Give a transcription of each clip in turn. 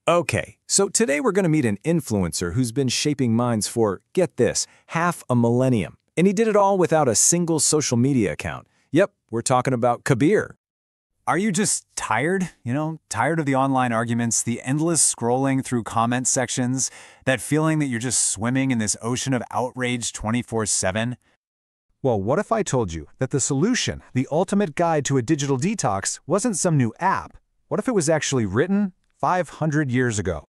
Okay, so today we're going to meet an influencer who's been shaping minds for, get this, half a millennium. And he did it all without a single social media account. Yep, we're talking about Kabir. Are you just tired? Tired of the online arguments, the endless scrolling through comment sections, that feeling that you're just swimming in this ocean of outrage 24/7? Well, what if I told you that the solution, the ultimate guide to a digital detox, wasn't some new app? What if it was actually written 500 years ago?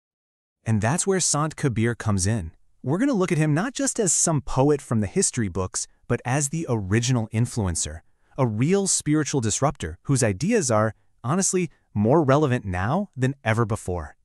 And that's where Sant Kabir comes in. We're going to look at him not just as some poet from the history books, but as the original influencer, a real spiritual disruptor whose ideas are, honestly, more relevant now than ever before.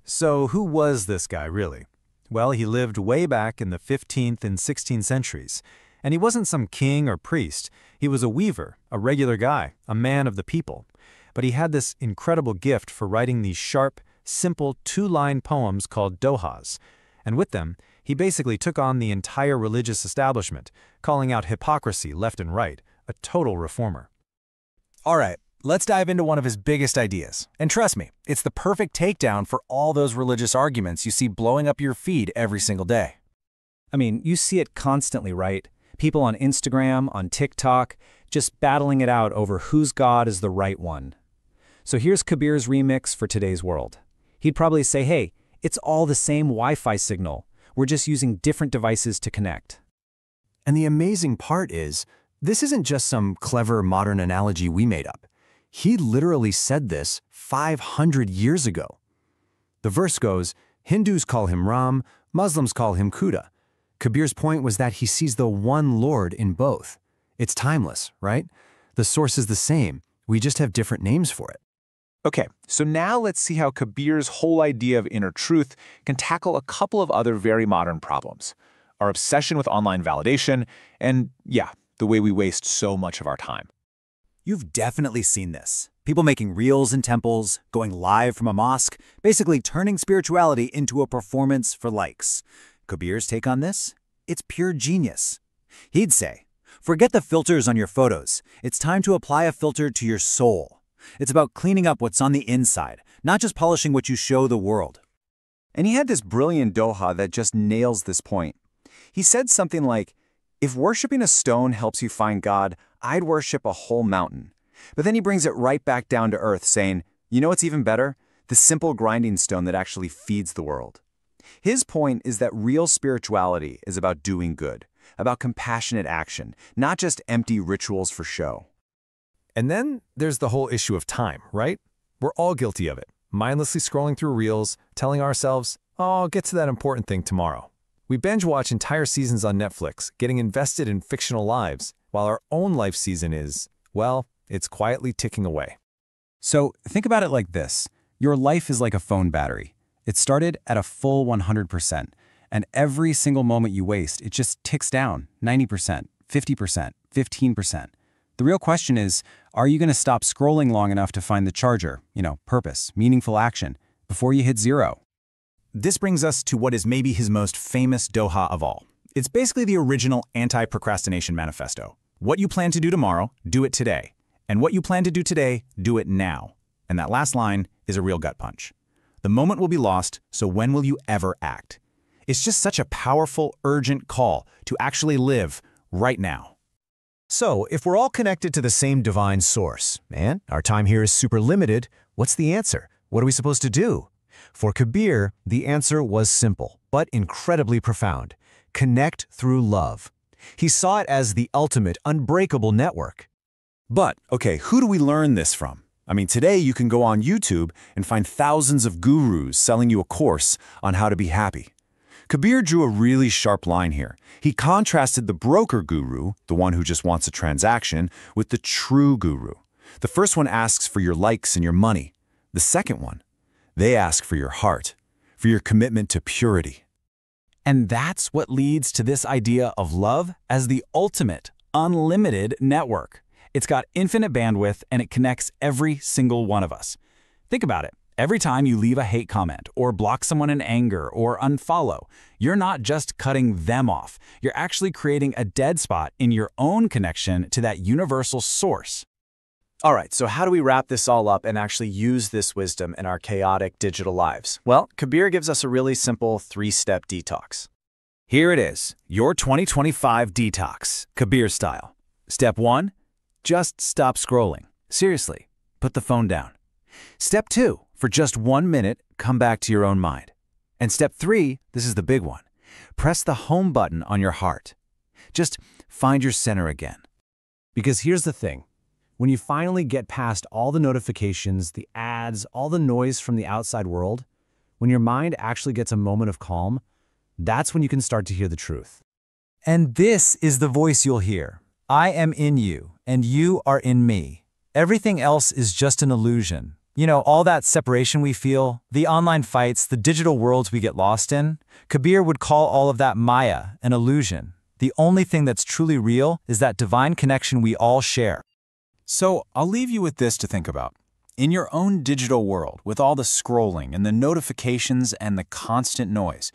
So who was this guy, really? Well, he lived way back in the 15th and 16th centuries. And he wasn't some king or priest. He was a weaver, a regular guy, a man of the people. But he had this incredible gift for writing these sharp, simple two-line poems called dohas. And with them, he basically took on the entire religious establishment, calling out hypocrisy left and right, a total reformer. All right, let's dive into one of his biggest ideas. And trust me, it's the perfect takedown for all those religious arguments you see blowing up your feed every single day. I mean, you see it constantly, right? People on Instagram, on TikTok, just battling it out over whose God is the right one. So here's Kabir's remix for today's world. He'd probably say, hey, it's all the same Wi-Fi signal. We're just using different devices to connect. And the amazing part is, this isn't just some clever modern analogy we made up. He literally said this 500 years ago. The verse goes, Hindus call him Ram, Muslims call him Khuda. Kabir's point was that he sees the one Lord in both. It's timeless, right? The source is the same. We just have different names for it. Okay, so now let's see how Kabir's whole idea of inner truth can tackle a couple of other very modern problems. Our obsession with online validation, and yeah, the way we waste so much of our time. You've definitely seen this. People making reels in temples, going live from a mosque, basically turning spirituality into a performance for likes. Kabir's take on this? It's pure genius. He'd say, forget the filters on your photos. It's time to apply a filter to your soul. It's about cleaning up what's on the inside, not just polishing what you show the world. And he had this brilliant doha that just nails this point. He said something like, if worshiping a stone helps you find God, I'd worship a whole mountain. But then he brings it right back down to earth, saying, you know what's even better? The simple grinding stone that actually feeds the world. His point is that real spirituality is about doing good, about compassionate action, not just empty rituals for show. And then there's the whole issue of time, right? We're all guilty of it, mindlessly scrolling through reels, telling ourselves, oh, I'll get to that important thing tomorrow. We binge-watch entire seasons on Netflix, getting invested in fictional lives, while our own life season is, well, it's quietly ticking away. So think about it like this. Your life is like a phone battery. It started at a full 100%, and every single moment you waste, it just ticks down 90%, 50%, 15%. The real question is, are you going to stop scrolling long enough to find the charger, purpose, meaningful action, before you hit zero? This brings us to what is maybe his most famous doha of all. It's basically the original anti-procrastination manifesto. What you plan to do tomorrow, do it today. And what you plan to do today, do it now. And that last line is a real gut punch. The moment will be lost, so when will you ever act? It's just such a powerful, urgent call to actually live right now. So, if we're all connected to the same divine source, and our time here is super limited, what's the answer? What are we supposed to do? For Kabir, the answer was simple, but incredibly profound. Connect through love. He saw it as the ultimate, unbreakable network. But, okay, who do we learn this from? I mean, today you can go on YouTube and find thousands of gurus selling you a course on how to be happy. Kabir drew a really sharp line here. He contrasted the broker guru, the one who just wants a transaction, with the true guru. The first one asks for your likes and your money. The second one, they ask for your heart, for your commitment to purity. And that's what leads to this idea of love as the ultimate, unlimited network. It's got infinite bandwidth and it connects every single one of us. Think about it. Every time you leave a hate comment or block someone in anger or unfollow, you're not just cutting them off. You're actually creating a dead spot in your own connection to that universal source. All right, so how do we wrap this all up and actually use this wisdom in our chaotic digital lives? Well, Kabir gives us a really simple 3-step detox. Here it is, your 2025 detox, Kabir style. Step 1, just stop scrolling. Seriously, put the phone down. Step 2, for just 1 minute, come back to your own mind. And step 3, this is the big one, press the home button on your heart. Just find your center again. Because here's the thing. When you finally get past all the notifications, the ads, all the noise from the outside world, when your mind actually gets a moment of calm, that's when you can start to hear the truth. And this is the voice you'll hear. I am in you, and you are in me. Everything else is just an illusion. You know, all that separation we feel, the online fights, the digital worlds we get lost in, Kabir would call all of that Maya, an illusion. The only thing that's truly real is that divine connection we all share. So I'll leave you with this to think about. In your own digital world, with all the scrolling and the notifications and the constant noise,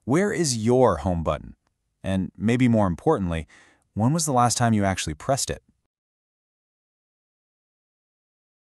where is your home button? And maybe more importantly, when was the last time you actually pressed it?